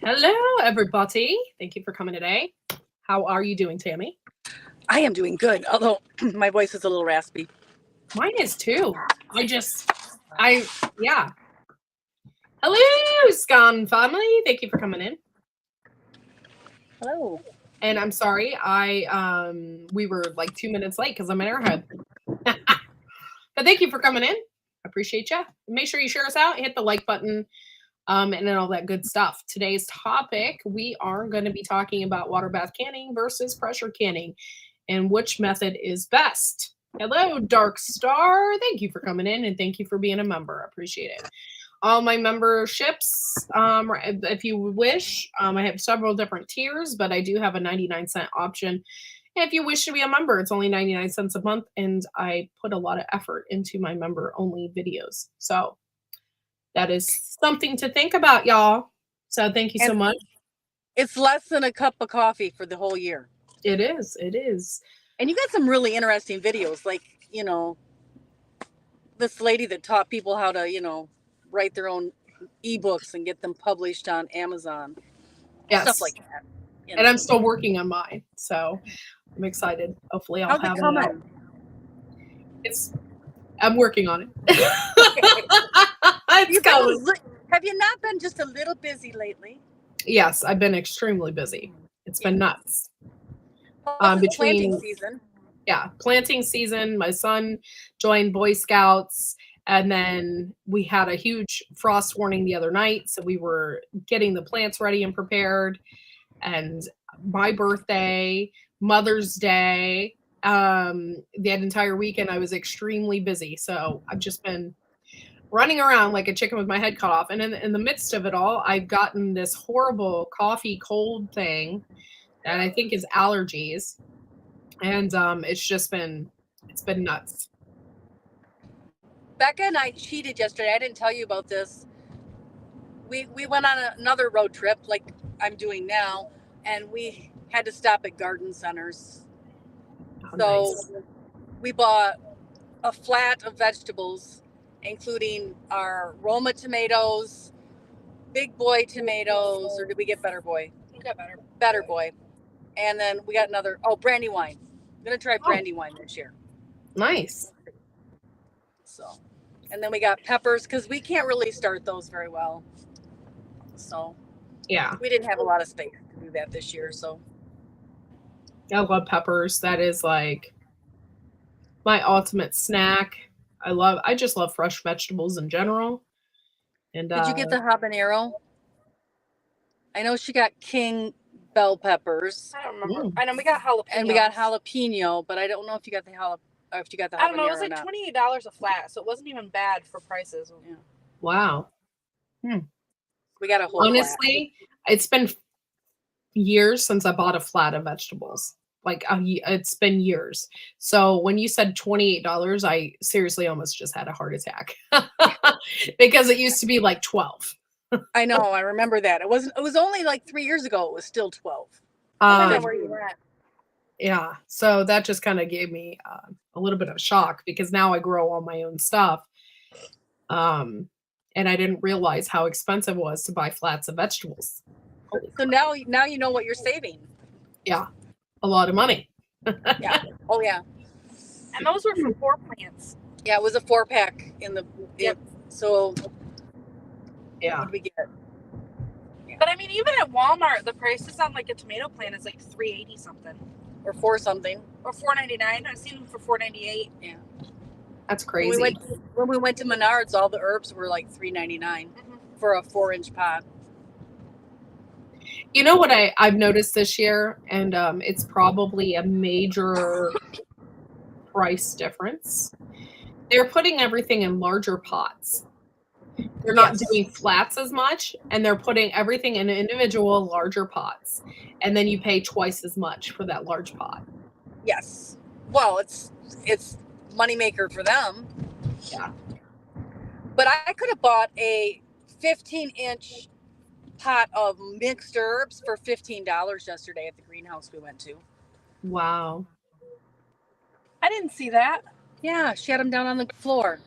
Hello, everybody. Thank you for coming today. How are you doing, Tammy? I am doing good, although my voice is a little raspy. Mine is too. Yeah. Hello, Scon family. Thank you for coming in. Hello. And I'm sorry, we were like 2 minutes late because I'm an airhead. But thank you for coming in. Appreciate you. Make sure you share us out, hit the like button, and then all that good stuff. Today's topic, we are going to be talking about water bath canning versus pressure canning and which method is best. Hello, Dark Star. Thank you for coming in and thank you for being a member. I appreciate it. All my memberships, if you wish, I have several different tiers, but I do have a 99-cent option. If you wish to be a member, it's only 99 cents a month, and I put a lot of effort into my member-only videos. So that is something to think about, y'all. So thank you so much. It's less than a cup of coffee for the whole year. It is. It is. And you got some really interesting videos, like, this lady that taught people how to, write their own ebooks and get them published on Amazon. Yes. Stuff like that. And I'm still working on mine. So I'm excited. Hopefully I'll have it out. I'm working on it. Have you not been just a little busy lately? Yes, I've been extremely busy. It's been nuts. Planting season. Yeah, planting season. My son joined Boy Scouts, and then we had a huge frost warning the other night, so we were getting the plants ready and prepared. And my birthday, Mother's Day, that entire weekend I was extremely busy. So I've just been running around like a chicken with my head cut off. And in the midst of it all, I've gotten this horrible coffee cold thing that I think is allergies. And it's been nuts. Becca and I cheated yesterday. I didn't tell you about this. We went on another road trip like I'm doing now, and we had to stop at garden centers. Nice. We bought a flat of vegetables, including our Roma tomatoes, Big Boy tomatoes, or did we get Better Boy? We got Better Boy. And then we got another, Brandywine. I'm going to try Brandywine this year. Nice. So, and then we got peppers, because we can't really start those very well. So, yeah, we didn't have a lot of space to do that this year. So, I love peppers. That is like my ultimate snack. I just love fresh vegetables in general. And did you get the habanero? I know she got king bell peppers. I don't remember. I know we got jalapeno. And we got jalapeno, but I don't know if you got the habanero. I don't know. It was like $28 a flat, so it wasn't even bad for prices. Yeah. Wow. We got a whole. Honestly, it's been years since I bought a flat of vegetables. Like it's been years. So when you said $28, I seriously almost just had a heart attack because it used to be like 12. I know. I remember that. It was only like 3 years ago. It was still 12. I don't know where you were at. Yeah. So that just kind of gave me a little bit of shock because now I grow all my own stuff. And I didn't realize how expensive it was to buy flats of vegetables. So now you know what you're saving. Yeah. A lot of money. Yeah. Oh yeah. And those were from 4 plants. Yeah, it was a 4-pack in the. Yep. So. Yeah. What did we get? Yeah. But I mean, even at Walmart, the prices on like a tomato plant is like $3.80 something, or $4 something, or $4.99. I've seen them for $4.98. Yeah. That's crazy. When we went to Menards, all the herbs were like $3.99 for a 4-inch pot. You know what I've noticed this year, and it's probably a major price difference. They're putting everything in larger pots. They're not doing flats as much, and they're putting everything in individual larger pots. And then you pay twice as much for that large pot. Yes. Well, it's moneymaker for them. Yeah. But I could have bought a 15-inch pot of mixed herbs for $15 yesterday at the greenhouse we went to. Wow. I didn't see that. Yeah, she had them down on the floor.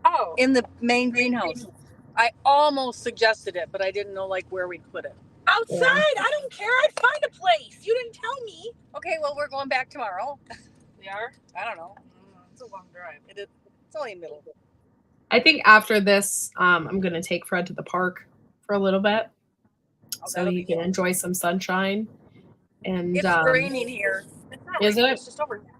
Oh. In the main greenhouse. I almost suggested it, but I didn't know like where we'd put it. Outside. I don't care. I'd find a place. You didn't tell me. Okay, well, we're going back tomorrow. We are. I don't know. It's a long drive. It's only middle. I think after this, I'm going to take Fred to the park for a little bit so he can enjoy some sunshine. And It's raining here. It's not Is raining, it? It's just over here.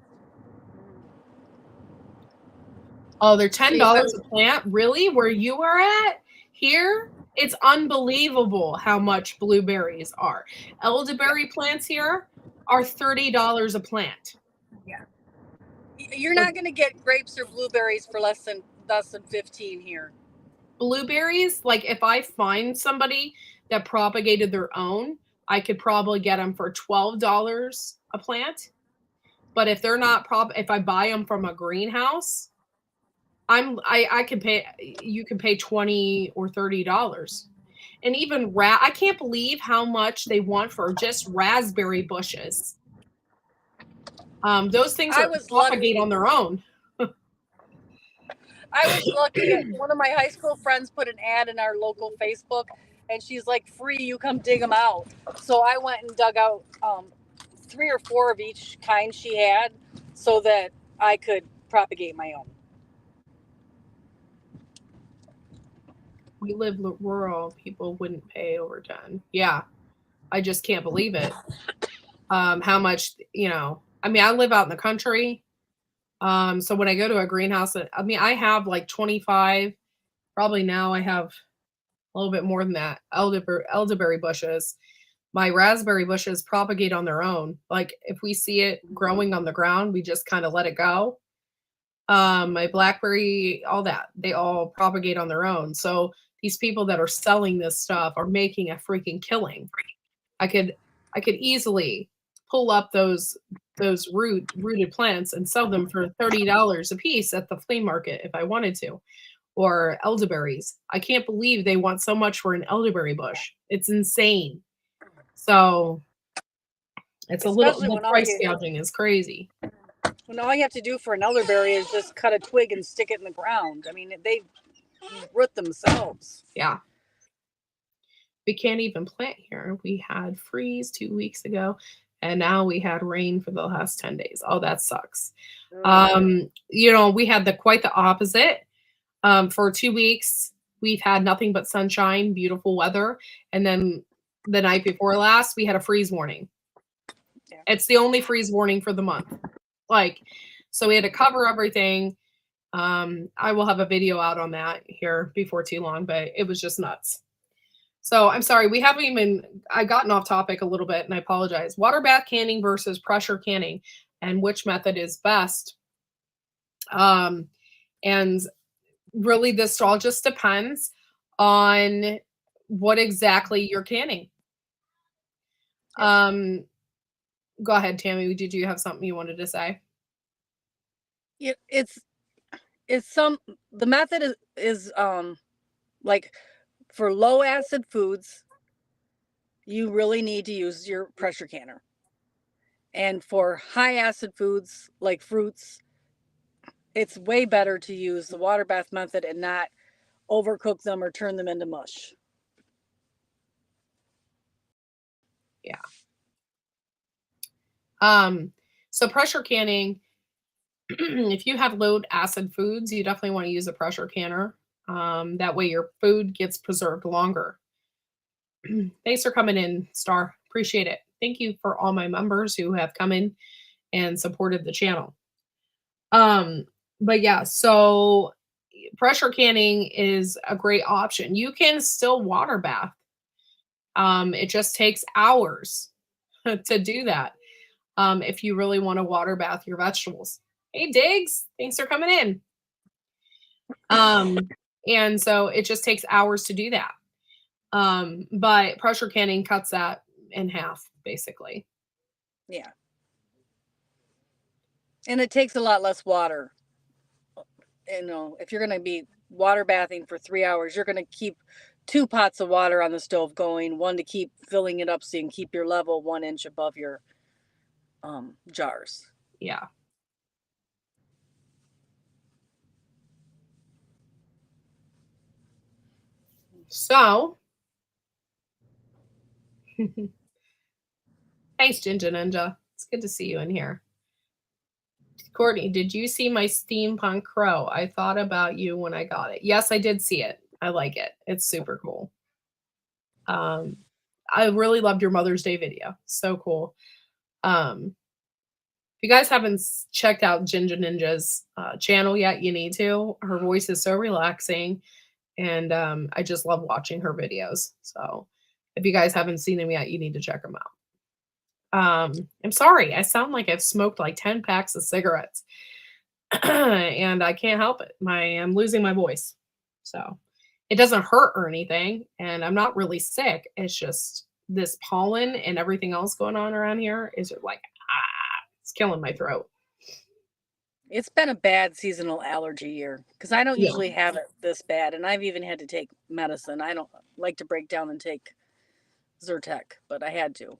Oh, they're $10 a plant? Really? Where you are at? Here? It's unbelievable how much blueberries are. Elderberry plants here are $30 a plant. Yeah. You're not going to get grapes or blueberries for less than 15 here. Blueberries, like if I find somebody that propagated their own, I could probably get them for $12 a plant. But if they're not if I buy them from a greenhouse, I can pay, you can pay $20 or $30. And even I can't believe how much they want for just raspberry bushes. Those things propagate on their own. I was lucky. One of my high school friends put an ad in our local Facebook, and she's like, "Free, you come dig them out." So I went and dug out 3 or 4 of each kind she had, so that I could propagate my own. We live rural. People wouldn't pay over 10. Yeah, I just can't believe it. How much, I mean, I live out in the country. So when I go to a greenhouse, I mean, I have like 25, probably now I have a little bit more than that, elderberry bushes. My raspberry bushes propagate on their own. Like if we see it growing on the ground, we just kind of let it go. My blackberry, all that, they all propagate on their own. So these people that are selling this stuff are making a freaking killing. I could easily pull up those rooted plants and sell them for $30 a piece at the flea market if I wanted to. Or elderberries. I can't believe they want so much for an elderberry bush. It's insane. So it's the price gouging is crazy. When all you have to do for an elderberry is just cut a twig and stick it in the ground. I mean, they root themselves. Yeah. We can't even plant here. We had freeze 2 weeks ago, and now we had rain for the last 10 days. Oh, that sucks. We had quite the opposite. For 2 weeks, we've had nothing but sunshine, beautiful weather. And then the night before last, we had a freeze warning. Yeah. It's the only freeze warning for the month. So we had to cover everything. I will have a video out on that here before too long, but it was just nuts. So I'm sorry, I've gotten off topic a little bit and I apologize. Water bath canning versus pressure canning and which method is best. And really this all just depends on what exactly you're canning. Go ahead, Tammy. Did you have something you wanted to say? Yeah, the method is like for low acid foods, you really need to use your pressure canner. And for high acid foods like fruits, it's way better to use the water bath method and not overcook them or turn them into mush. Yeah. So pressure canning, if you have low acid foods, you definitely want to use a pressure canner. That way your food gets preserved longer. Thanks for coming in, Star. Appreciate it. Thank you for all my members who have come in and supported the channel. But yeah, so pressure canning is a great option. You can still water bath. It just takes hours to do that. If you really want to water bath your vegetables. Hey, Diggs, thanks for coming in. And so it just takes hours to do that. But pressure canning cuts that in half, basically. Yeah. And it takes a lot less water. If you're going to be water bathing for 3 hours, you're going to keep 2 pots of water on the stove going, one to keep filling it up so you can keep your level 1 inch above your jars. Yeah. So Thanks, Ginger Ninja. It's good to see you in here. Courtney, did you see my steampunk crow? I thought about you when I got it. Yes, I did see it. I like it. It's super cool. I really loved your Mother's Day video. So cool. If you guys haven't checked out Ginger Ninja's channel yet, you need to. Her voice is so relaxing, and I just love watching her videos. So if you guys haven't seen them yet, you need to check them out. I'm sorry, I sound like I've smoked like 10 packs of cigarettes and I can't help it. I'm losing my voice. So it doesn't hurt or anything, and I'm not really sick. It's just this pollen and everything else going on around here is like, it's killing my throat. It's been a bad seasonal allergy year because I don't Yeah. usually have it this bad, and I've even had to take medicine. I don't like to break down and take Zyrtec, but I had to.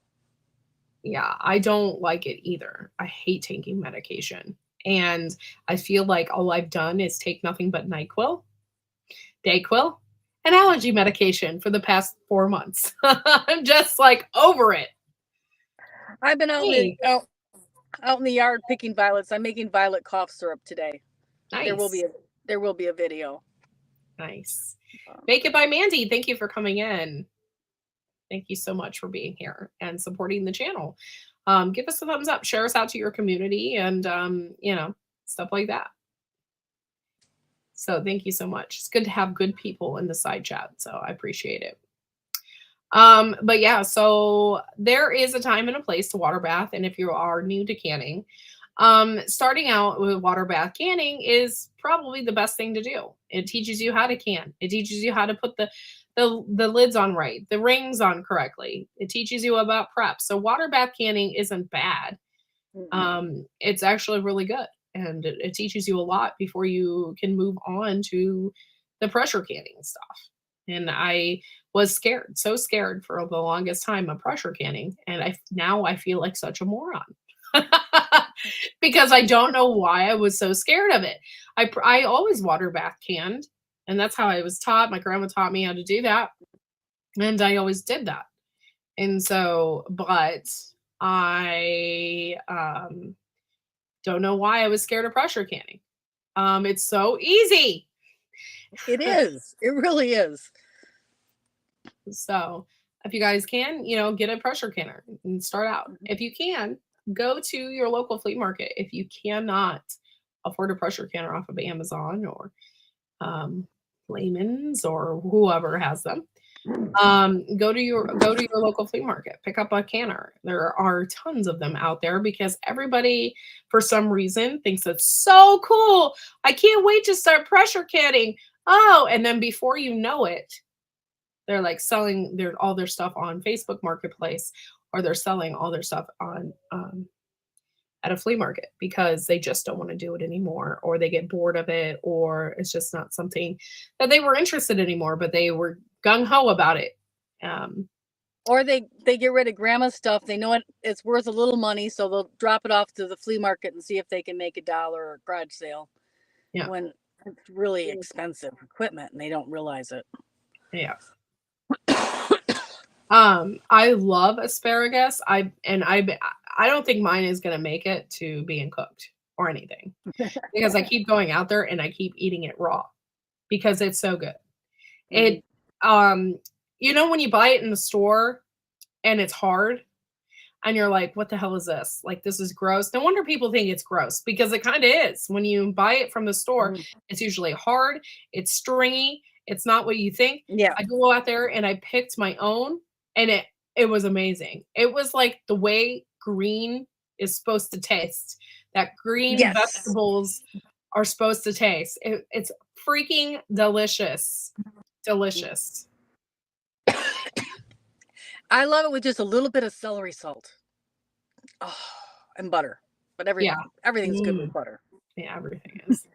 Yeah, I don't like it either. I hate taking medication. And I feel like all I've done is take nothing but NyQuil, Dayquil, and allergy medication for the past 4 months. I'm just like over it. I've been out in the yard picking violets. I'm making violet cough syrup today. Nice. There will be a video. Nice. Make It by Mandy. Thank you for coming in. Thank you so much for being here and supporting the channel. Give us a thumbs up, share us out to your community, and stuff like that. So thank you so much. It's good to have good people in the side chat, so I appreciate it. But yeah, so there is a time and a place to water bath, and if you are new to canning, starting out with water bath canning is probably the best thing to do. It teaches you how to can. It teaches you how to put the lids on right, the rings on correctly. It teaches you about prep. So water bath canning isn't bad. It's actually really good, and it teaches you a lot before you can move on to the pressure canning stuff. And I was scared, so scared for the longest time of pressure canning, and now I feel like such a moron. Because I don't know why I was so scared of it. I always water bath canned, and that's how I was taught. My grandma taught me how to do that, and I always did that. And so, but I don't know why I was scared of pressure canning. It's so easy. It is. It really is. So if you guys can, get a pressure canner and start out. If you can, go to your local flea market. If you cannot afford a pressure canner off of Amazon or Layman's or whoever has them, go to your local flea market. Pick up a canner. There are tons of them out there because everybody, for some reason, thinks it's so cool. I can't wait to start pressure canning. Oh, and then before you know it, they're like selling all their stuff on Facebook Marketplace, or they're selling all their stuff on at a flea market because they just don't want to do it anymore, or they get bored of it, or it's just not something that they were interested in anymore, but they were gung-ho about it. Or they get rid of grandma's stuff. They know it's worth a little money, so they'll drop it off to the flea market and see if they can make $1 or garage sale. Yeah. When it's really expensive equipment and they don't realize it. Yeah. I love asparagus. I don't think mine is gonna make it to being cooked or anything because I keep going out there and I keep eating it raw because it's so good. It when you buy it in the store and it's hard and you're like, what the hell is this? Like, this is gross. No wonder people think it's gross because it kind of is. When you buy it from the store, it's usually hard, it's stringy, it's not what you think. Yeah. I go out there and I picked my own, and it was amazing. It was like the way green is supposed to taste. That green vegetables are supposed to taste. It's freaking delicious. Delicious. I love it with just a little bit of celery salt. Oh, and butter. But everything's good with butter. Yeah, everything is.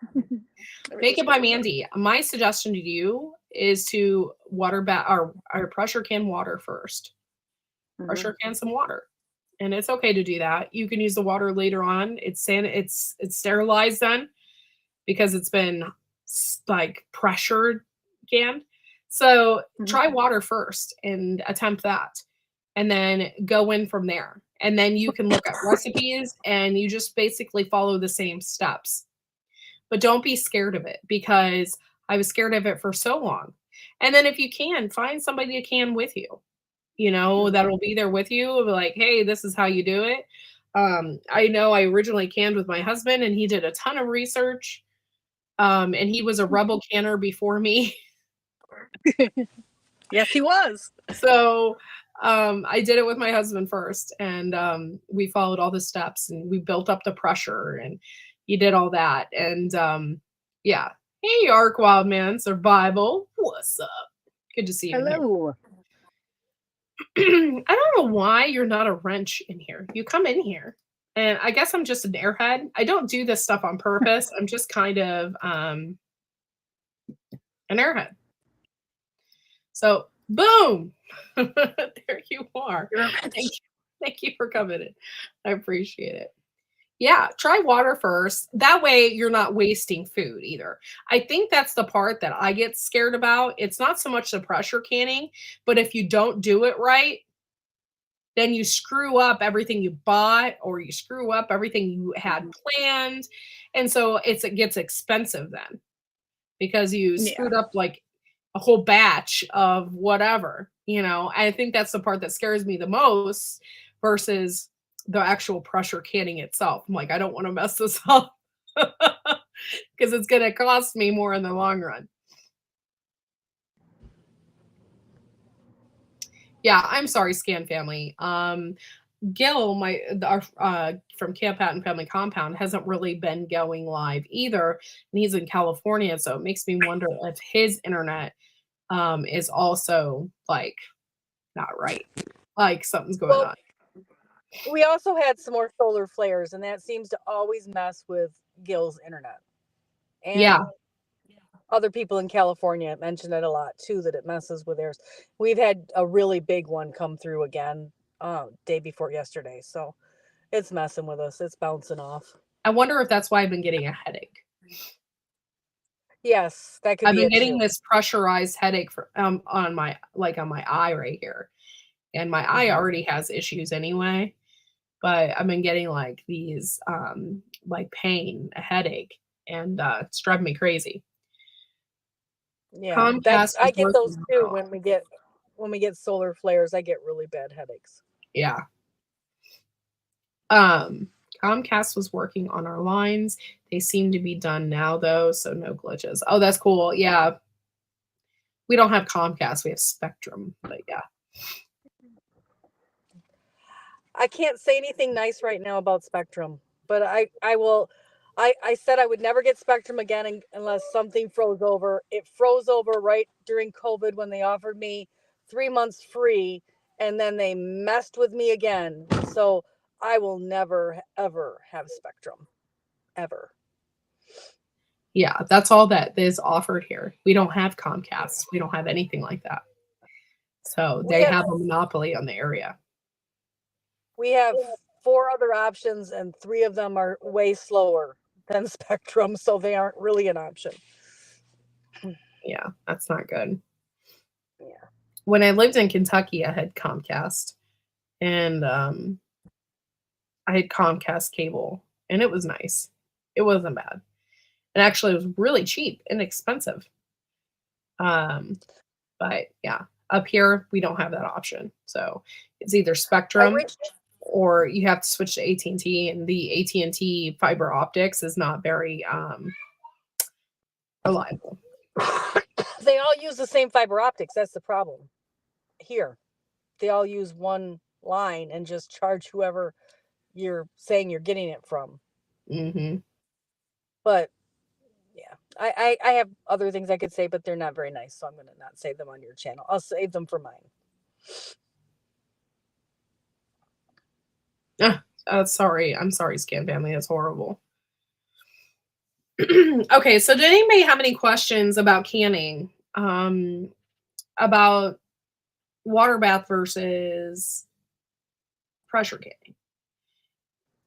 Make It by Mandy. My suggestion to you is to water bath or pressure can water first. Pressure can some water. And it's okay to do that. You can use the water later on. It's sterilized then because it's been like pressured canned. So try water first and attempt that. and then go in from there. And then you can look at recipes and you just basically follow the same steps. But don't be scared of it, because I was scared of it for so long. And then if you can, find somebody that can with you, that'll be there with you, like, hey, this is how you do it. I know I originally canned with my husband, and he did a ton of research. And he was a rebel canner before me. Yes, he was. So I did it with my husband first, and we followed all the steps, and we built up the pressure, and he did all that. And yeah. Hey, Ark Wildman Survival. What's up? Good to see you. Hello. I don't know why you're not a wrench in here. You come in here, and I guess I'm just an airhead. I don't do this stuff on purpose. I'm just kind of an airhead. So, boom. There you are. Thank you for coming in. I appreciate it. Yeah, try water first. That way you're not wasting food either. I think that's the part that I get scared about. It's not so much the pressure canning, but if you don't do it right, then you screw up everything you bought, or you screw up everything you had planned. And so it gets expensive then, because you screwed up like a whole batch of whatever. I think that's the part that scares me the most versus the actual pressure canning itself. I'm like, I don't want to mess this up because it's going to cost me more in the long run. Yeah, I'm sorry, Scan Family. Gil, from Camp Patton Family Compound, hasn't really been going live either, and he's in California, so it makes me wonder if his internet is also like not right, like something's going on. We also had some more solar flares, and that seems to always mess with Gil's internet. And yeah. Other people in California mentioned it a lot too, that it messes with theirs. We've had a really big one come through again day before yesterday, so it's messing with us. It's bouncing off. I wonder if that's why I've been getting a headache. Yes, that could be it. I've been getting this pressurized headache on my eye right here, and my eye already has issues anyway. But I've been getting like these like pain, a headache, and it's driving me crazy. Yeah, Comcast I get those too well. when we get solar flares. I get really bad headaches. Yeah. Comcast was working on our lines. They seem to be done now though, so no glitches. Oh, that's cool. Yeah. We don't have Comcast, we have Spectrum, but yeah. I can't say anything nice right now about Spectrum, but I will. I said I would never get Spectrum again unless something froze over. It froze over right during COVID when they offered me 3 months free, and then they messed with me again. So I will never, ever have Spectrum. Ever. Yeah, that's all that is offered here. We don't have Comcast. We don't have anything like that. So they have a monopoly on the area. We have 4 other options, and 3 of them are way slower than Spectrum, so they aren't really an option. Yeah, that's not good. Yeah. When I lived in Kentucky, I had Comcast, and I had Comcast cable, and it was nice. It wasn't bad. And actually, it was really cheap, inexpensive. But yeah, up here we don't have that option. So it's either Spectrum or you have to switch to AT&T, and the AT&T fiber optics is not very reliable. They all use the same fiber optics. That's the problem. Here, they all use one line and just charge whoever you're saying you're getting it from. Mm-hmm. But yeah, I have other things I could say, but they're not very nice, so I'm going to not say them on your channel. I'll save them for mine. Sorry. I'm sorry, Scam Family. That's horrible. Okay, so did anybody have any questions about canning? About water bath versus pressure canning?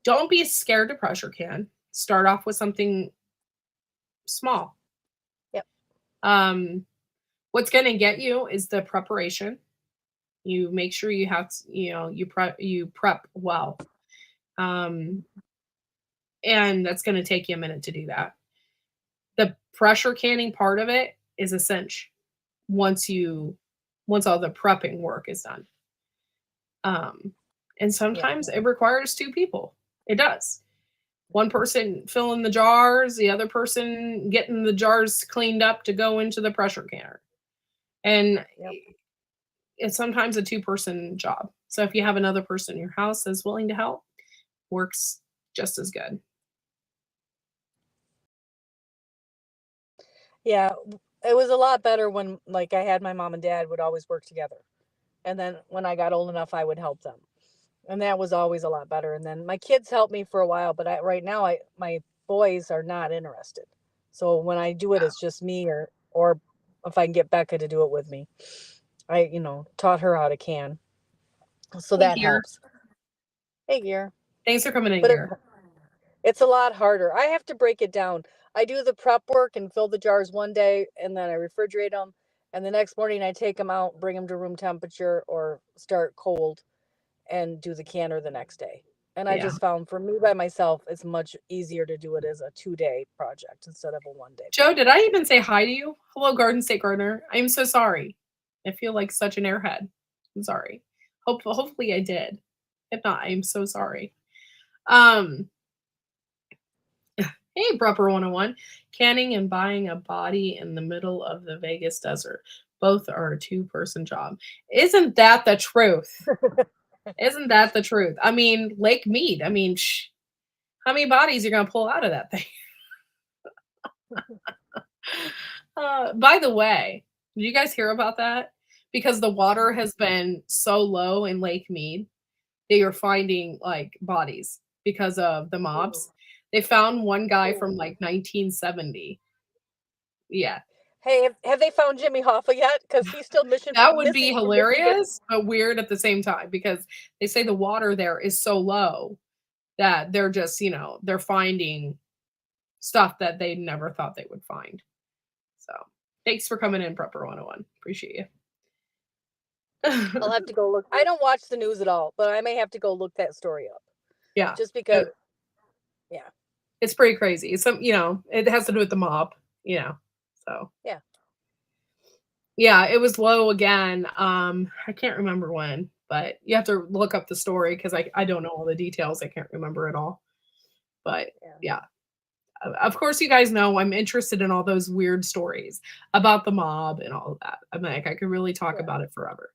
Don't be scared to pressure can. Start off with something small. Yep. What's going to get you is the preparation. You make sure you have, you prep well. Um, and that's going to take you a minute to do that. The pressure canning part of it is a cinch once all the prepping work is done. And sometimes it requires two people. It does. One person filling the jars, the other person getting the jars cleaned up to go into the pressure canner. And it's sometimes a two-person job. So if you have another person in your house that's willing to help, works just as good. Yeah, it was a lot better when, like, I had my mom and dad would always work together. And then when I got old enough, I would help them. And that was always a lot better. And then my kids helped me for a while, but right now my boys are not interested. So when I do it, it's just me, or if I can get Becca to do it with me. I, taught her how to can. So that helps. Hey, Gear. Thanks for coming in, But Gear. it's a lot harder. I have to break it down. I do the prep work and fill the jars one day, and then I refrigerate them. And the next morning I take them out, bring them to room temperature or start cold, and do the canner the next day. And I just found, for me by myself, it's much easier to do it as a 2-day project instead of a 1-day. Joe, did I even say hi to you? Hello, Garden State Gardener. I'm so sorry. I feel like such an airhead. I'm sorry. Hopefully I did. If not, I'm so sorry. Hey, Prepper 101. Canning and buying a body in the middle of the Vegas desert. Both are a two-person job. Isn't that the truth? Isn't that the truth? I mean, Lake Mead. I mean, how many bodies are you going to pull out of that thing? By the way, did you guys hear about that? Because the water has been so low in Lake Mead, they are finding like bodies because of the mobs. They found one guy from like 1970. Yeah. Hey, have they found Jimmy Hoffa yet? Because he's still that would be hilarious, but weird at the same time, because they say the water there is so low that they're just, they're finding stuff that they never thought they would find. So thanks for coming in, Prepper 101. Appreciate you. I'll have to go look. I don't watch the news at all, but I may have to go look that story up. Yeah. Just because, it's pretty crazy. Some, it has to do with the mob, so. Yeah. Yeah, it was low again. I can't remember when, but you have to look up the story because I don't know all the details. I can't remember it all. But yeah. Of course, you guys know I'm interested in all those weird stories about the mob and all of that. I'm like, I could really talk about it forever.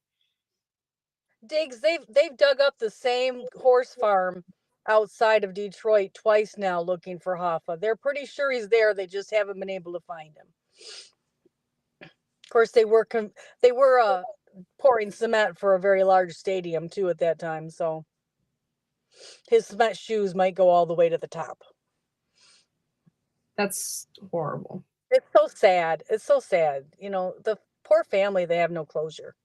Diggs, they've dug up the same horse farm outside of Detroit twice now looking for Hoffa. They're pretty sure he's there. They just haven't been able to find him. Of course, they were pouring cement for a very large stadium too at that time, so his cement shoes might go all the way to the top. That's horrible. It's so sad. It's so sad. The poor family, they have no closure.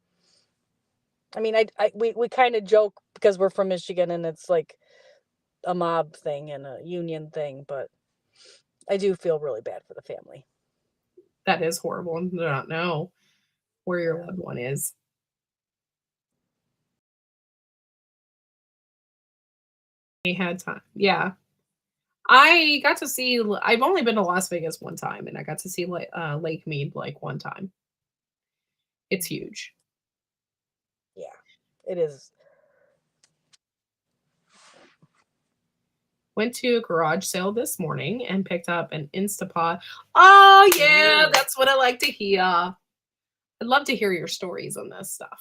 I mean, we kind of joke because we're from Michigan and it's like a mob thing and a union thing, but I do feel really bad for the family. That is horrible to not know where your loved one is. We had time. Yeah. I got to see, I've only been to Las Vegas one time, and I got to see Lake Mead like one time. It's huge. Yeah, it is. Went to a garage sale this morning and picked up an Instapot. Oh, yeah, that's what I like to hear. I'd love to hear your stories on this stuff.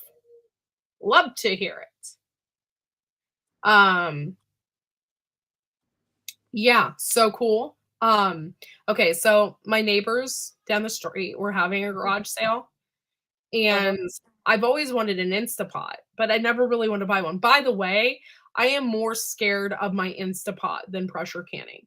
Love to hear it. Yeah, so cool. Okay, so my neighbors down the street were having a garage sale, and I've always wanted an Instapot, but I never really wanted to buy one. By the way, I am more scared of my Instapot than pressure canning.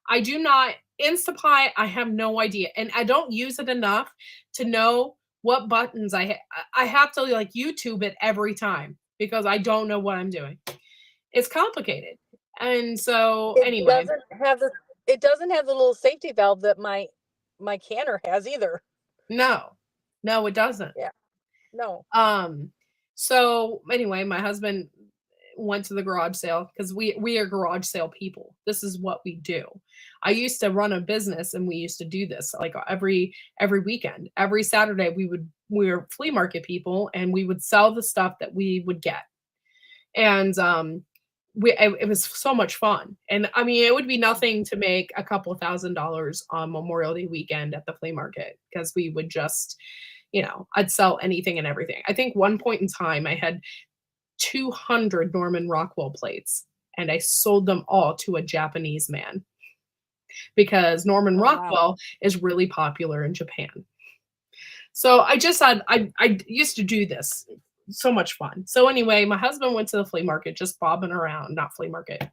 I do not Instapot, I have no idea, and I don't use it enough to know what buttons I have to like YouTube it every time because I don't know what I'm doing. It's complicated. And so anyway, it doesn't have the little safety valve that my canner has either. No, it doesn't. Yeah. No. So anyway, my husband went to the garage sale because we are garage sale people. This is what we do. I used to run a business and we used to do this like every weekend. Every Saturday we were flea market people and we would sell the stuff that we would get. And it was so much fun. And I mean, it would be nothing to make a couple $1,000s on Memorial Day weekend at the flea market because we would just, I'd sell anything and everything. I think one point in time I had 200 Norman Rockwell plates and I sold them all to a Japanese man because Norman Oh, wow. Rockwell is really popular in Japan. So I just had I used to do this. So much fun. So anyway, my husband went to the flea market, just bobbing around, not flea market,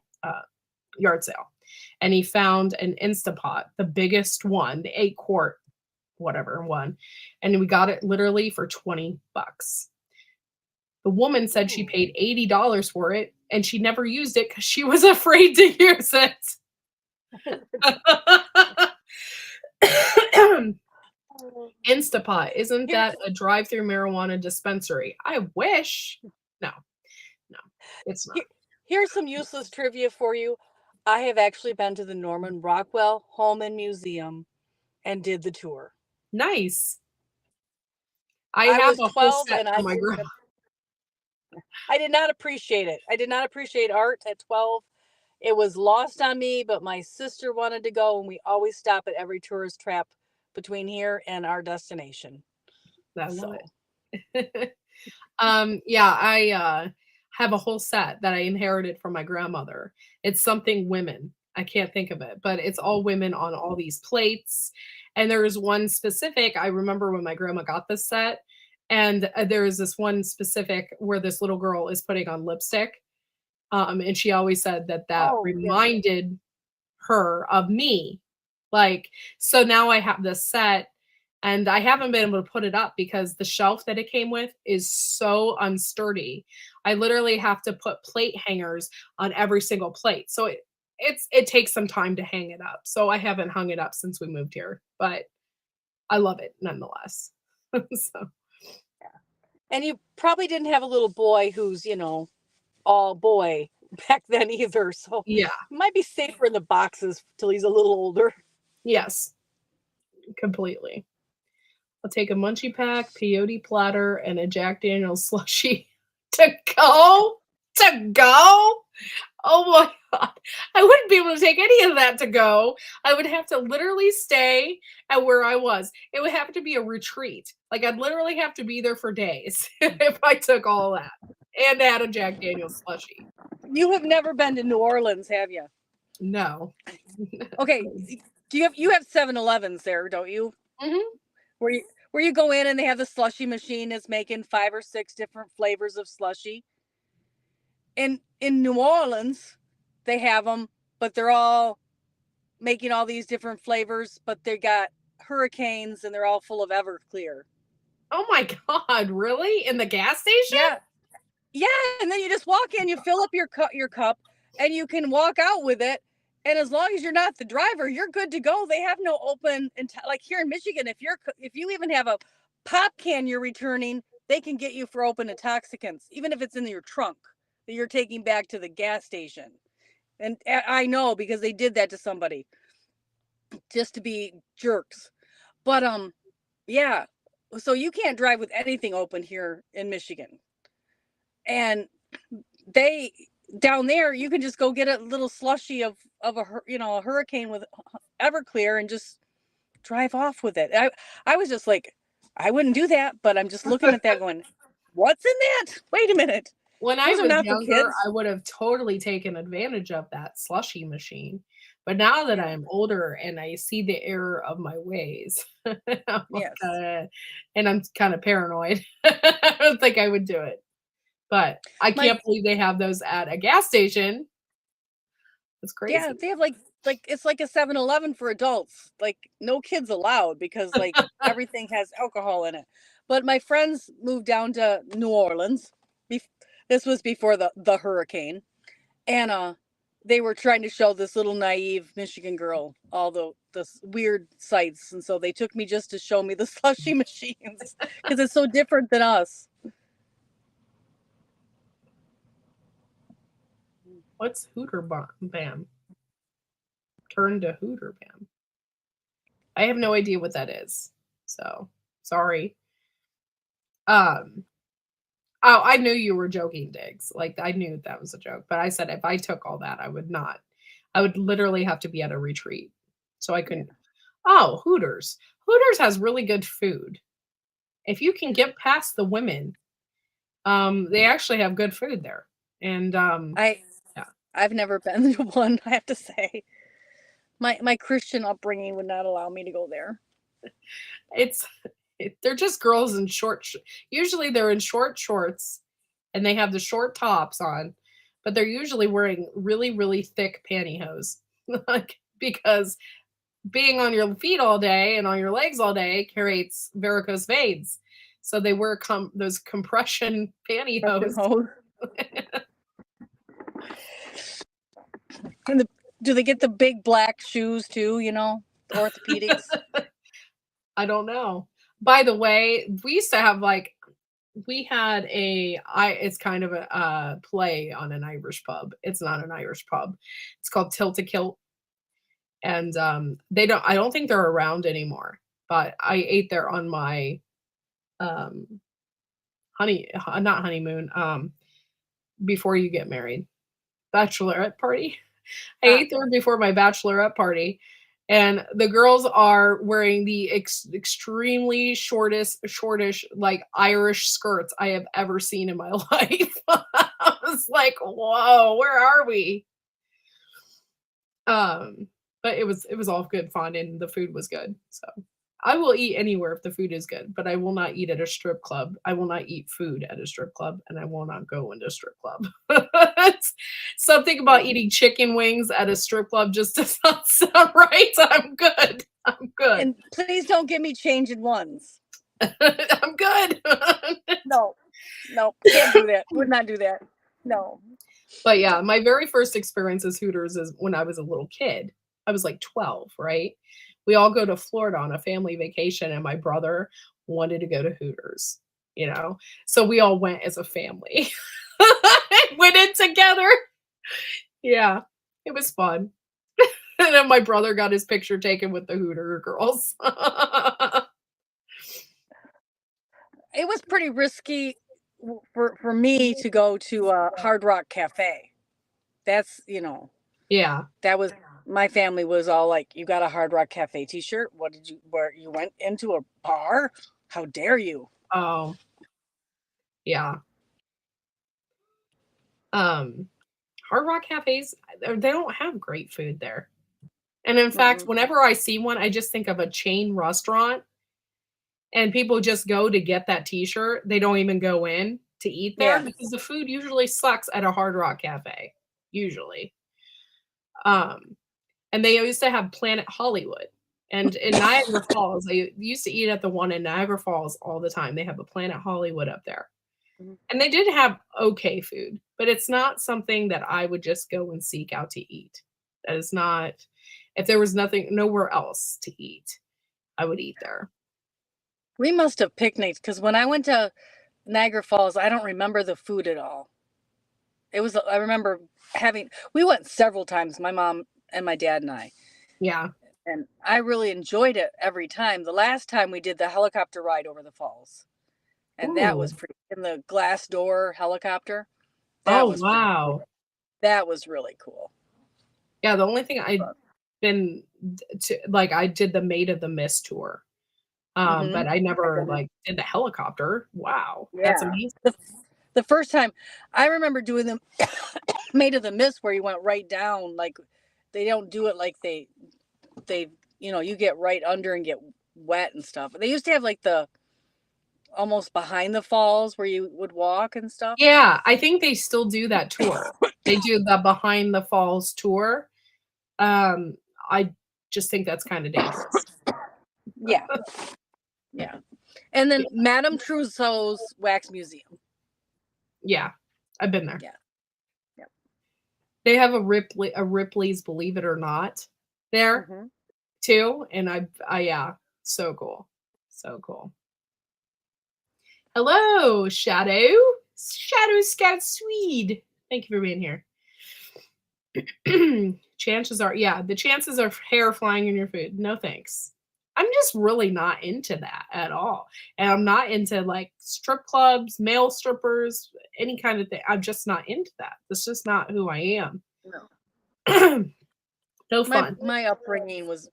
yard sale. And he found an Instapot, the biggest one, the 8-quart, whatever one. And we got it literally for $20. The woman said she paid $80 for it and she never used it because she was afraid to use it. Instapot, isn't that a drive-through marijuana dispensary? I wish. No, it's not. Here's some useless trivia for you. I have actually been to the Norman Rockwell Home and Museum and did the tour. Nice. I I have was a whole 12 set and for my grandma. I did not appreciate it. I did not appreciate art at 12. It was lost on me, but my sister wanted to go, and we always stop at every tourist trap between here and our destination. I love it. Yeah, I have a whole set that I inherited from my grandmother. It's something women. I can't think of it, but it's all women on all these plates. And there is one specific, I remember when my grandma got this set, and there is this one specific where this little girl is putting on lipstick. And she always said that Oh, yeah. reminded her of me. Like, so now I have this set and I haven't been able to put it up because the shelf that it came with is so unsturdy. I literally have to put plate hangers on every single plate. So it takes some time to hang it up. So I haven't hung it up since we moved here, but I love it nonetheless. So And you probably didn't have a little boy who's, all boy back then either. So yeah, it might be safer in the boxes till he's a little older. yes, completely. I'll take a munchie pack, peyote platter, and a Jack Daniel's slushie to go. To go? Oh my God. I wouldn't be able to take any of that to go. I would have to literally stay at where I was. It would have to be a retreat. Like I'd literally have to be there for days if I took all that and add a Jack Daniel's slushie. You have never been to New Orleans, have you? No. Okay. You have 7-Elevens there, don't you? Mm-hmm. Where you go in and they have the slushy machine that's making 5 or 6 different flavors of slushy. In New Orleans, they have them, but they're all making all these different flavors, but they got hurricanes and they're all full of Everclear. Oh my God, really? In the gas station? Yeah, and then you just walk in, you fill up your cup, and you can walk out with it. And as long as you're not the driver, you're good to go. They have no open, like here in Michigan, if you even have a pop can you're returning, they can get you for open intoxicants, even if it's in your trunk that you're taking back to the gas station. And I know because they did that to somebody just to be jerks. But yeah, so you can't drive with anything open here in Michigan. And they down there you can just go get a little slushy of a hurricane with Everclear and just drive off with it. I was just like, I wouldn't do that, but I'm just looking at that going, what's in that? Wait a minute. When I Those are was not for younger, kids. I would have totally taken advantage of that slushy machine. But now that I'm older and I see the error of my ways, Yes. and I'm kind of paranoid, I don't think I would do it. But I can't believe they have those at a gas station. It's crazy. Yeah, they have like it's like a 7-Eleven for adults. Like no kids allowed because like everything has alcohol in it. But my friends moved down to New Orleans. This was before the hurricane. And they were trying to show this little naive Michigan girl all the weird sights. And so they took me just to show me the slushy machines because it's so different than us. What's Hooter Bam? Turn to Hooter Bam. I have no idea what that is. So sorry. Oh, I knew you were joking, Diggs. Like I knew that was a joke, but I said if I took all that, I would not. I would literally have to be at a retreat. So I couldn't. Oh, Hooters. Hooters has really good food. If you can get past the women, they actually have good food there. And yeah. I've never been to one, I have to say. My Christian upbringing would not allow me to go there. They're just girls in usually they're in short shorts and they have the short tops on, but they're usually wearing really, really thick pantyhose. Like because being on your feet all day and on your legs all day creates varicose veins. So they wear those compression pantyhose. And do they get the big black shoes too, the orthopedics? I don't know. By the way, we used to have it's kind of a play on an Irish pub. It's not an Irish pub. It's called Tilt-a-Kilt. And I don't think they're around anymore, but I ate there on my not honeymoon, before you get married, bachelorette party. I ate there before my bachelorette party, and the girls are wearing the extremely shortish, like Irish skirts I have ever seen in my life. I was like, whoa, where are we? But it was all good fun and the food was good. So I will eat anywhere if the food is good, but I will not eat at a strip club. I will not eat food at a strip club, and I will not go into a strip club. Something about eating chicken wings at a strip club just does not sound right. I'm good. And please don't give me change in ones. I'm good. No, can't do that. Would not do that. No. But yeah, my very first experience as Hooters is when I was a little kid. I was like 12, right? We all go to Florida on a family vacation, and my brother wanted to go to Hooters, So we all went as a family. Went in together. Yeah, it was fun. And then my brother got his picture taken with the Hooter girls. It was pretty risky for me to go to a Hard Rock Cafe. That's, Yeah. That was, my family was all like, you got a Hard Rock Cafe t-shirt? Where you went into a bar? How dare you? Oh, yeah. Hard Rock cafes, they don't have great food there. And in fact, whenever I see one, I just think of a chain restaurant and people just go to get that t-shirt. They don't even go in to eat there because the food usually sucks at a Hard Rock Cafe, usually. And they used to have Planet Hollywood. And in Niagara Falls, I used to eat at the one in Niagara Falls all the time. They have a Planet Hollywood up there. And they did have okay food, but it's not something that I would just go and seek out to eat. That is not, if there was nowhere else to eat, I would eat there. We must have picnicked because when I went to Niagara Falls, I don't remember the food at all. I remember we went several times, my mom and my dad and I. Yeah. And I really enjoyed it every time. The last time we did the helicopter ride over the falls. And that was pretty, in the glass door helicopter. Wow. Cool. That was really cool. Yeah, the only thing I'd been to, I did the Maid of the Mist tour. But I never did the helicopter. Wow. Yeah. That's amazing. The first time I remember doing the Maid of the Mist where you went right down, they don't do it like they you get right under and get wet and stuff. They used to have the almost behind the falls where you would walk and stuff. Yeah, I think they still do that tour. They do the behind the falls tour. I just think that's kind of dangerous. Yeah. Yeah. And then Madame Tussauds Wax Museum. Yeah, I've been there. Yeah. Yep. They have a Ripley's Believe It or Not there too. And yeah, so cool. So cool. Hello, Shadow Scout Swede. Thank you for being here. Chances are, yeah, the chances of hair flying in your food. No thanks. I'm just really not into that at all. And I'm not into like strip clubs, male strippers, any kind of thing. I'm just not into that. That's just not who I am. No. No fun. My upbringing was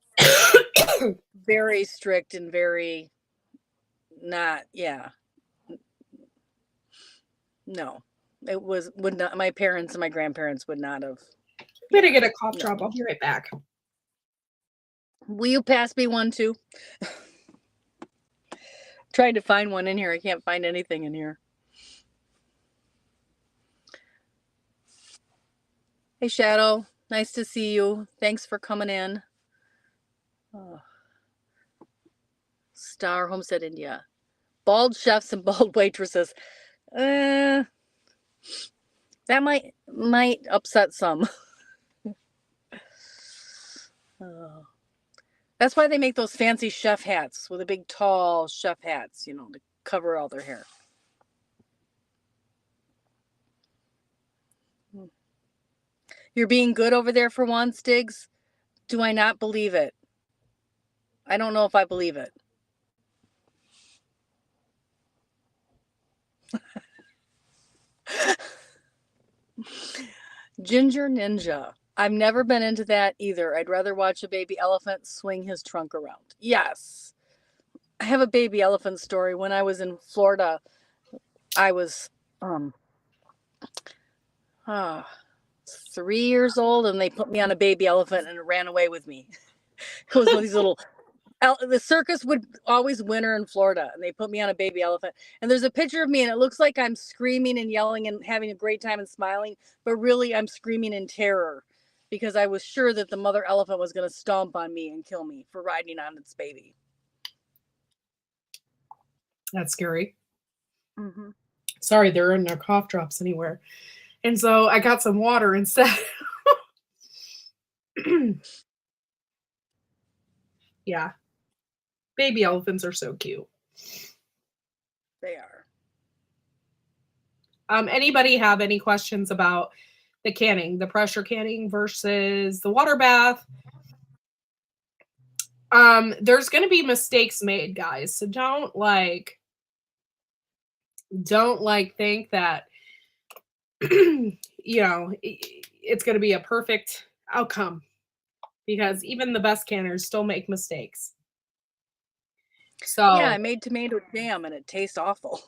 very strict and very not, yeah. No. It would not, my parents and my grandparents would not have. Better get a cough drop. I'll be right back. Will you pass me one too? Trying to find one in here. I can't find anything in here. Hey, Shadow. Nice to see you. Thanks for coming in. Oh. Star Homestead, India. Bald chefs and bald waitresses. That might upset some. Oh. That's why they make those fancy chef hats with the big tall chef hats, to cover all their hair. You're being good over there for once, Diggs? Do I not believe it? I don't know if I believe it. Ginger Ninja. I've never been into that either. I'd rather watch a baby elephant swing his trunk around. Yes. I have a baby elephant story. When I was in Florida, I was 3 years old, and they put me on a baby elephant and it ran away with me. It was one of these little... The circus would always winter in Florida, and they put me on a baby elephant. And there's a picture of me, and it looks like I'm screaming and yelling and having a great time and smiling, but really I'm screaming in terror because I was sure that the mother elephant was going to stomp on me and kill me for riding on its baby. That's scary. Mm-hmm. Sorry, there are no cough drops anywhere. And so I got some water instead. Yeah. Baby elephants are so cute. They are. Anybody have any questions about the canning, the pressure canning versus the water bath? There's going to be mistakes made, guys. So don't think that, it's going to be a perfect outcome, because even the best canners still make mistakes. So yeah, I made tomato jam and it tastes awful.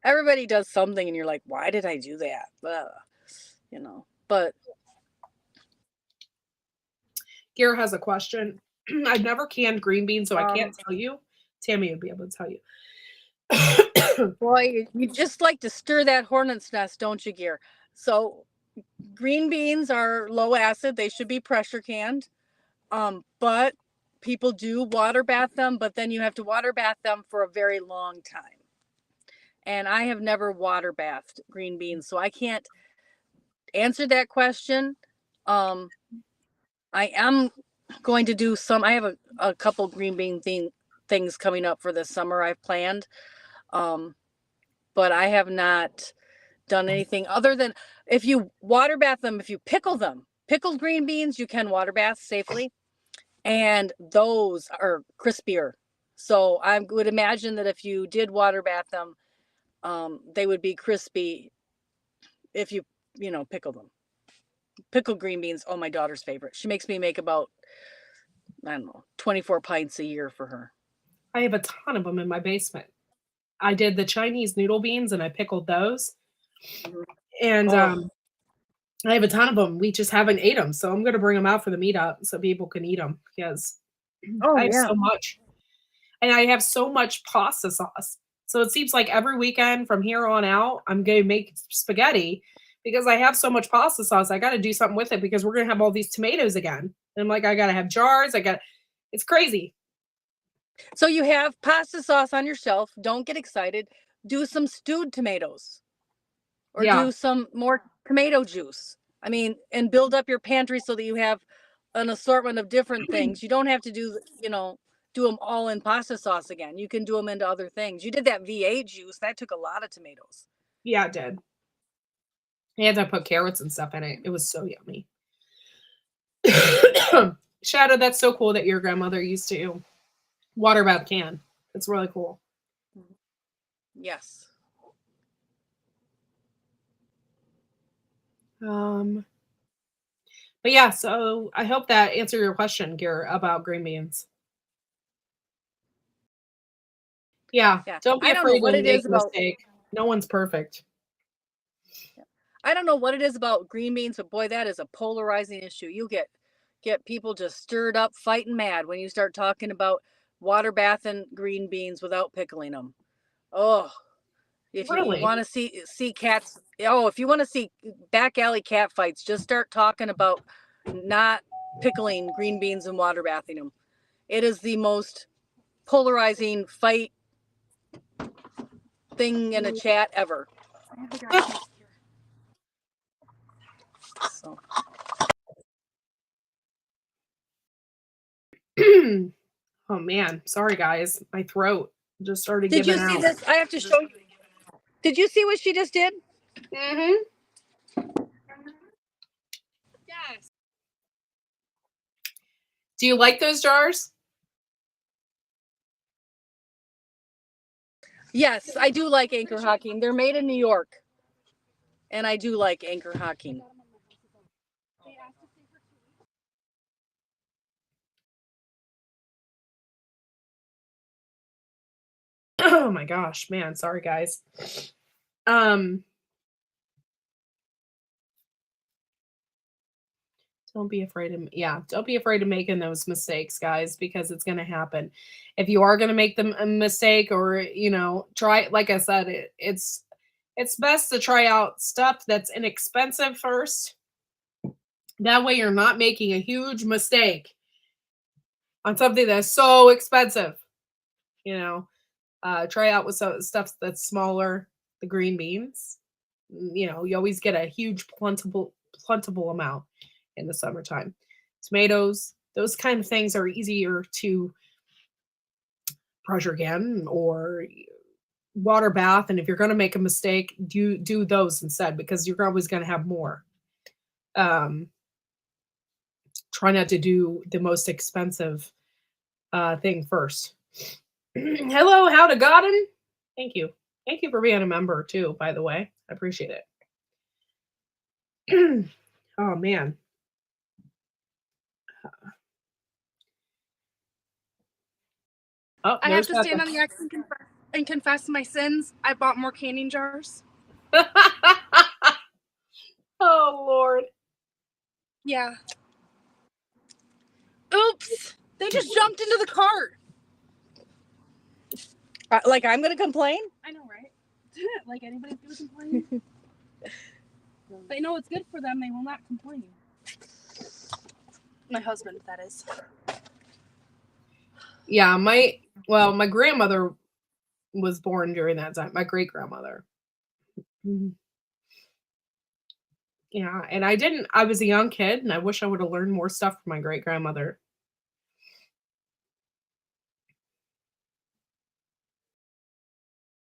Everybody does something and you're like, why did I do that? But Gare has a question. I've never canned green beans, so I can't tell you. Tammy would be able to tell you. Boy, you just like to stir that hornet's nest, don't you, Gare? So green beans are low acid. They should be pressure canned. But people do water bath them, but then you have to water bath them for a very long time. And I have never water bathed green beans, so I can't answer that question. I am going to do some. I have a couple green bean things coming up for this summer I've planned. But I have not done anything other than if you water bath them, if you pickle them. Pickled green beans, you can water bath safely. And those are crispier. So I would imagine that if you did water bath them, they would be crispy if you pickle them. Pickled green beans, my daughter's favorite. She makes me make about, 24 pints a year for her. I have a ton of them in my basement. I did the Chinese noodle beans and I pickled those. And I have a ton of them. We just haven't ate them. So I'm going to bring them out for the meetup so people can eat them, because I have so much. And I have so much pasta sauce. So it seems like every weekend from here on out, I'm going to make spaghetti because I have so much pasta sauce. I got to do something with it because we're going to have all these tomatoes again. And I'm like, I got to have jars. It's crazy. So you have pasta sauce on your shelf. Don't get excited. Do some stewed tomatoes or do some more tomato juice. And build up your pantry so that you have an assortment of different things. You don't have to do them all in pasta sauce again. You can do them into other things. You did that V8 juice. That took a lot of tomatoes. Yeah, it did. And I put carrots and stuff in it. It was so yummy. Shadow, that's so cool that your grandmother used to water bath can. It's really cool. Yes. But yeah, so I hope that answered your question, Gear, about green beans. Yeah, Yeah. don't be I don't know afraid what to it make is a about. mistake. No one's perfect. I don't know what it is about green beans, but boy, that is a polarizing issue. You get people just stirred up, fighting mad when you start talking about water bathing green beans without pickling them. Oh, if you Really? want to see cats, if you want to see back alley cat fights, just start talking about not pickling green beans and water bathing them. It is the most polarizing fight thing in a chat ever. So. Oh man, sorry guys. My throat just started Did you giving see out. this? I have to show you. Did you see what she just did? Mm-hmm. Yes. Do you like those jars? Yes, I do like Anchor Hocking. They're made in New York. And I do like Anchor Hocking. Oh my gosh, man, sorry guys. Don't be afraid of don't be afraid of making those mistakes, guys, because it's going to happen. If you are going to make them a mistake, or try, like I said, it's best to try out stuff that's inexpensive first. That way you're not making a huge mistake on something that's so expensive. Try out with some stuff that's smaller, the green beans. You always get a huge plentiful amount in the summertime. Tomatoes, those kind of things are easier to pressure can or water bath. And if you're going to make a mistake, do those instead, because you're always going to have more. Try not to do the most expensive thing first. Hello, how to Godden? Thank you. Thank you for being a member too, by the way. I appreciate it. Oh man. Oh, I have to stand on the X and confess my sins. I bought more canning jars. Oh Lord. Yeah. Oops. They just jumped into the cart. Like I'm going to complain? I know, right? Like anybody's going to complain. They know it's good for them. They will not complain. My husband, that is. Yeah, my grandmother was born during that time. My great grandmother. Yeah, and I was a young kid, and I wish I would have learned more stuff from my great grandmother.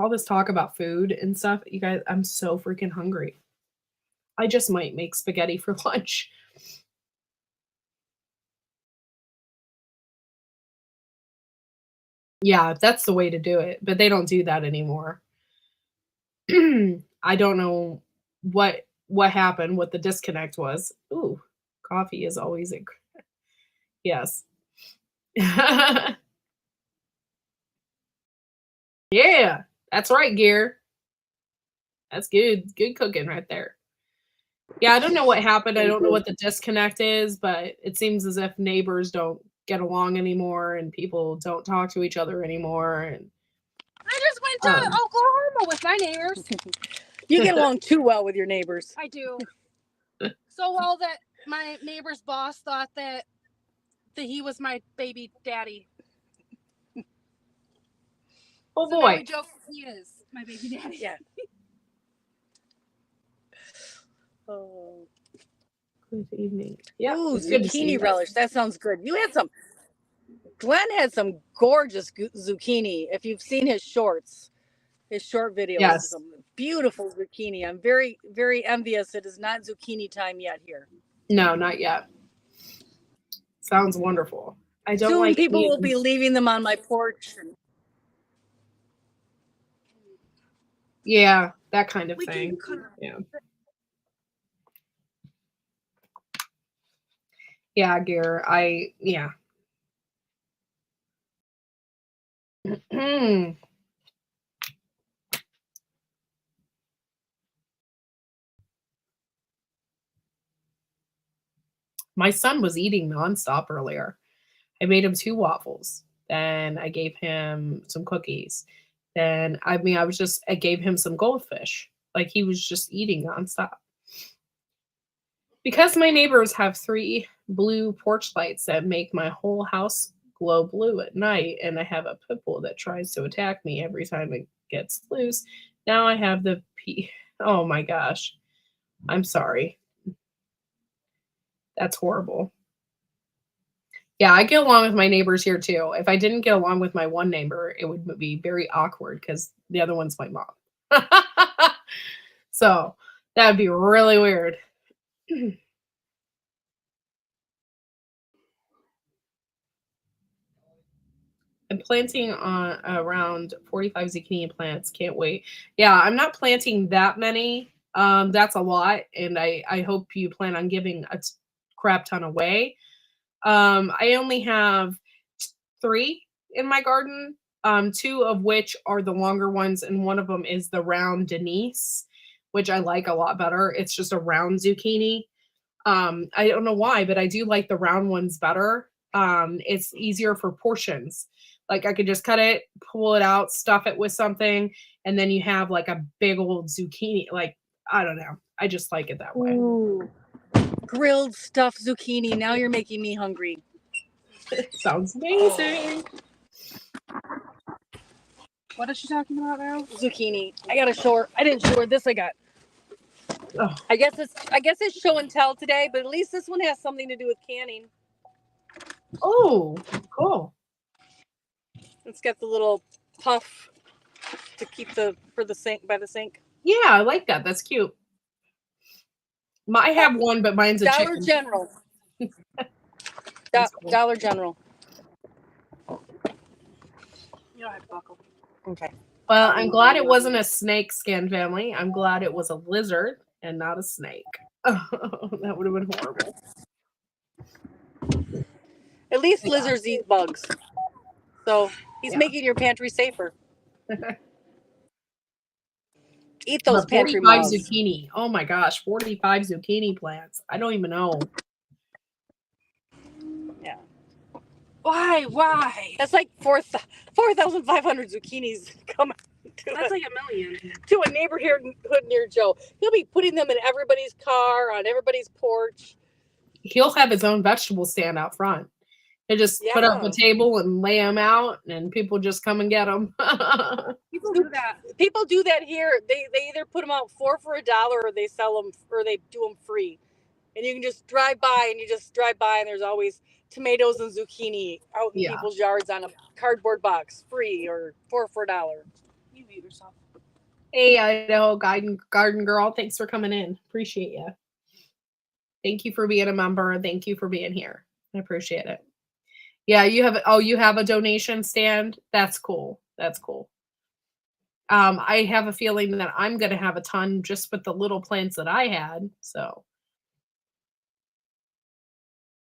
All this talk about food and stuff, you guys, I'm so freaking hungry. I just might make spaghetti for lunch. Yeah, that's the way to do it, but they don't do that anymore. I don't know what happened, what the disconnect was. Ooh, coffee is always a yes. Yeah, that's right, Gear. That's good. Good cooking right there. Yeah, I don't know what happened. I don't know what the disconnect is, but it seems as if neighbors don't get along anymore and people don't talk to each other anymore. And I just went to Oklahoma with my neighbors. You get along too well with your neighbors. I do. So well that my neighbor's boss thought that he was my baby daddy. oh So boy. now we joke that he is my baby daddy. Yeah. Oh. Good evening. Yeah. Ooh, it's good to see zucchini you. relish. That sounds good. Glenn had some gorgeous zucchini. If you've seen his shorts, his short videos. Yes. Some beautiful zucchini. I'm very, very envious. It is not zucchini time yet here. No, not yet. Sounds wonderful. I don't Soon like people any- will be leaving them on my porch. Yeah, that kind of thing. Yeah. Yeah, Gear. Yeah. My son was eating nonstop earlier. I made him 2 waffles. Then I gave him some cookies. Then I gave him some goldfish. Like he was just eating nonstop. Because my neighbors have 3 blue porch lights that make my whole house glow blue at night, and I have a pit bull that tries to attack me every time it gets loose. Now I have oh my gosh. I'm sorry. That's horrible. Yeah, I get along with my neighbors here too. If I didn't get along with my one neighbor, it would be very awkward because the other one's my mom. So that would be really weird. I'm planting on around 45 zucchini plants. Can't wait. Yeah, I'm not planting that many. That's a lot, and I hope you plan on giving a crap ton away. I only have 3 in my garden, 2 of which are the longer ones, and one of them is the round Denise, which I like a lot better. It's just a round zucchini. I don't know why, but I do like the round ones better. It's easier for portions. Like I could just cut it, pull it out, stuff it with something, and then you have like a big old zucchini. Like, I don't know. I just like it that way. Ooh. Grilled stuffed zucchini. Now you're making me hungry. Sounds amazing. What is she talking about now? Zucchini. I gotta show her. I didn't show her this I got. Oh. I guess it's show and tell today, but at least this one has something to do with canning. Oh, cool. It's got the little puff to keep for the sink by the sink. Yeah, I like that. That's cute. I have one, but mine's a Dollar chicken. General. Cool. Dollar General. You don't have to buckle. Okay. Well, I'm glad it wasn't a snake skin family. I'm glad it was a lizard and not a snake. That would have been horrible. At least lizards eat bugs. So he's Yeah. making your pantry safer. Eat those But pantry 45 moths. zucchini. Oh my gosh, 45 zucchini plants. I don't even know. Yeah. Why? That's like 4,500 zucchinis coming. That's like $1 million. To a neighborhood near Joe. He'll be putting them in everybody's car, on everybody's porch. He'll have his own vegetable stand out front. He'll just put up a table and lay them out, and people just come and get them. People do that. People do that here. They either put them out for $1 or they sell them or they do them free. And you can just drive by and there's always tomatoes and zucchini out in people's yards on a cardboard box, free or for $1. You eat yourself. Hey, Idaho Garden Girl. Thanks for coming in. Appreciate you. Thank you for being a member. Thank you for being here. I appreciate it. Yeah, you have a donation stand? That's cool. That's cool. I have a feeling that I'm going to have a ton just with the little plants that I had. So.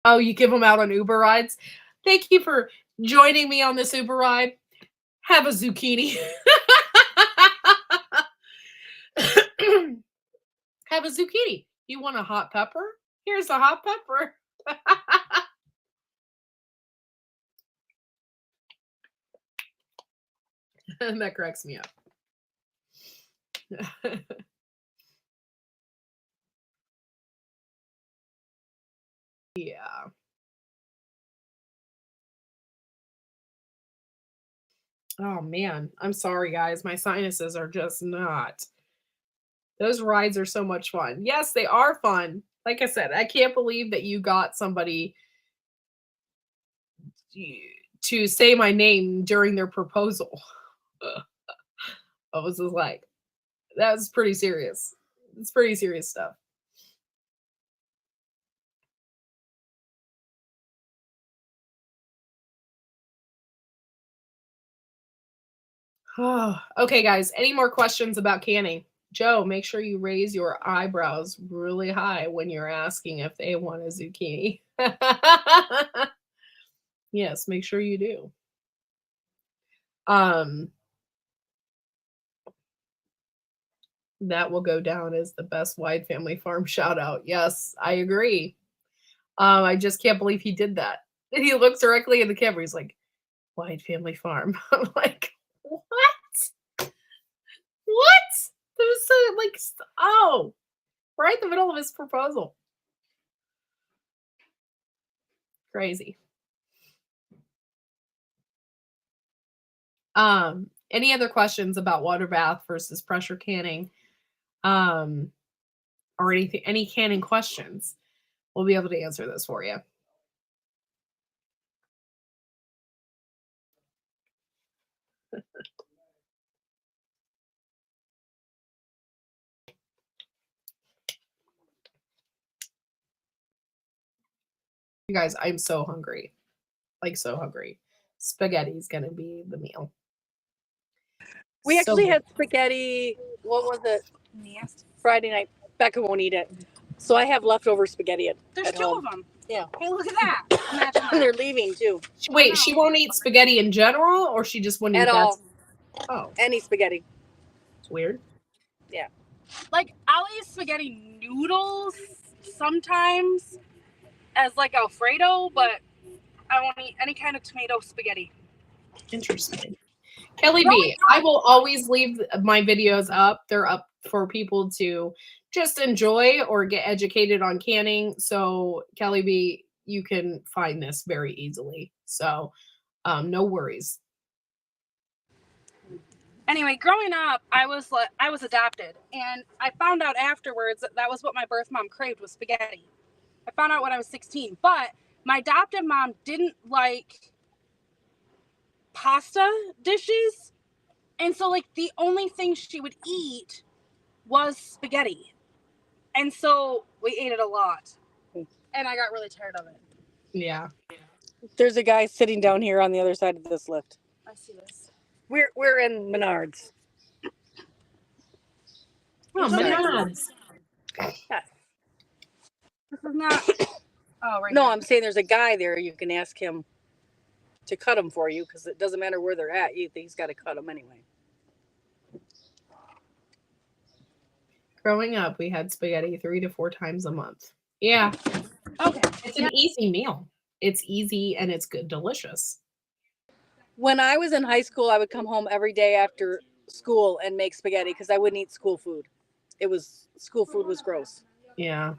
Oh, you give them out on Uber rides? Thank you for joining me on this Uber ride. Have a zucchini. Have a zucchini. You want a hot pepper? Here's a hot pepper. That cracks me up. Yeah. Oh man, I'm sorry guys. My sinuses are just not. Those rides are so much fun. Yes, they are fun. Like I said, I can't believe that you got somebody to say my name during their proposal. I was just like, that was pretty serious. It's pretty serious stuff. Okay, guys, any more questions about canning? Joe, make sure you raise your eyebrows really high when you're asking if they want a zucchini. Yes, make sure you do. That will go down as the best Wide Family Farm shout out. Yes, I agree. I just can't believe he did that. And he looks directly in the camera. He's like, Wide Family Farm. I'm like, what? What? There was so like, oh, right in the middle of his proposal. Crazy. Any other questions about water bath versus pressure canning? Or anything, any canning questions? We'll be able to answer this for you. You guys, I'm so hungry. Like so hungry. Spaghetti's gonna be the meal. We So actually good. had spaghetti. What was it? Friday night. Becca won't eat it, so I have leftover spaghetti There's at two home. of them. Yeah. Hey, look at that. Imagine that. They're leaving too. Wait, she won't eat spaghetti in general, or she just wouldn't At eat that? all. Oh, Any spaghetti. it's weird. Like, I'll eat spaghetti noodles sometimes as like Alfredo, but I won't eat any kind of tomato spaghetti. Interesting. Kelly B, I will always leave my videos up. They're up for people to just enjoy or get educated on canning. So, Kelly B, you can find this very easily. So, no worries. Anyway, growing up, I was adopted, and I found out afterwards that was what my birth mom craved, was spaghetti. I found out when I was 16, but my adopted mom didn't like pasta dishes, and so like the only thing she would eat was spaghetti, and so we ate it a lot, and I got really tired of it. Yeah. There's a guy sitting down here on the other side of this lift. I see this. We're in Menards. Oh, Sorry. Menards. This is not. Oh, right. No, here. I'm saying there's a guy there. You can ask him to cut them for you, because it doesn't matter where they're at. He's got to cut them anyway. Growing up, we had spaghetti 3 to 4 times a month. Yeah. Okay. It's an easy meal. It's easy and it's good, delicious. When I was in high school, I would come home every day after school and make spaghetti because I wouldn't eat school food. School food was gross. Yeah.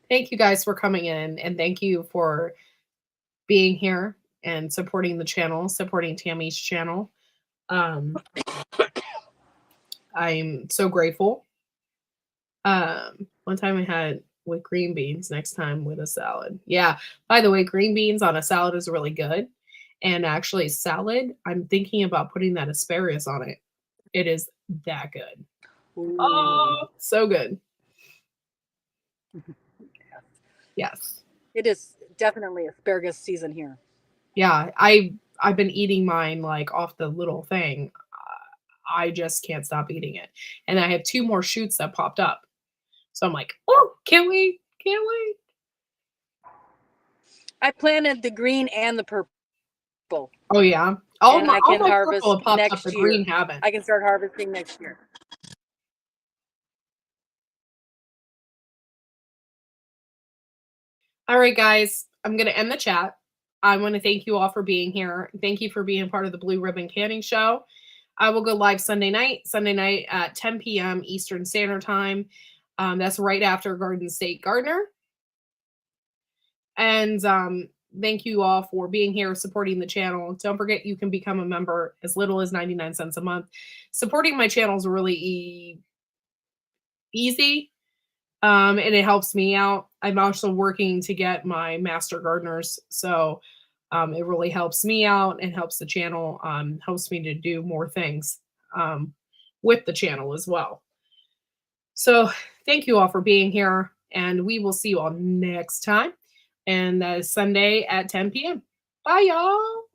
Thank you guys for coming in, and thank you for being here and supporting the channel, supporting Tammy's channel. I'm so grateful. One time I had with green beans, next time with a salad. Yeah. By the way, green beans on a salad is really good. And actually, salad, I'm thinking about putting that asparagus on it. It is that good. Ooh. Oh, so good. Yes. It is definitely asparagus season here. Yeah, I've been eating mine like off the little thing. I just can't stop eating it. And I have 2 more shoots that popped up. So I'm like, oh, can't wait. Can't wait. I planted the green and the purple. Oh yeah. All And my, I all can my harvest purple have popped up, next the year. green haven't. I can start harvesting next year. All right, guys, I'm going to end the chat. I want to thank you all for being here. Thank you for being part of the Blue Ribbon Canning Show. I will go live Sunday night at 10 p.m. Eastern Standard Time. That's right after Garden State Gardener. And thank you all for being here, supporting the channel. Don't forget, you can become a member as little as 99 cents a month. Supporting my channel is really easy. And it helps me out. I'm also working to get my master gardeners. So It really helps me out and helps the channel, helps me to do more things with the channel as well. So thank you all for being here, and we will see you all next time. And that is Sunday at 10 p.m. Bye, y'all.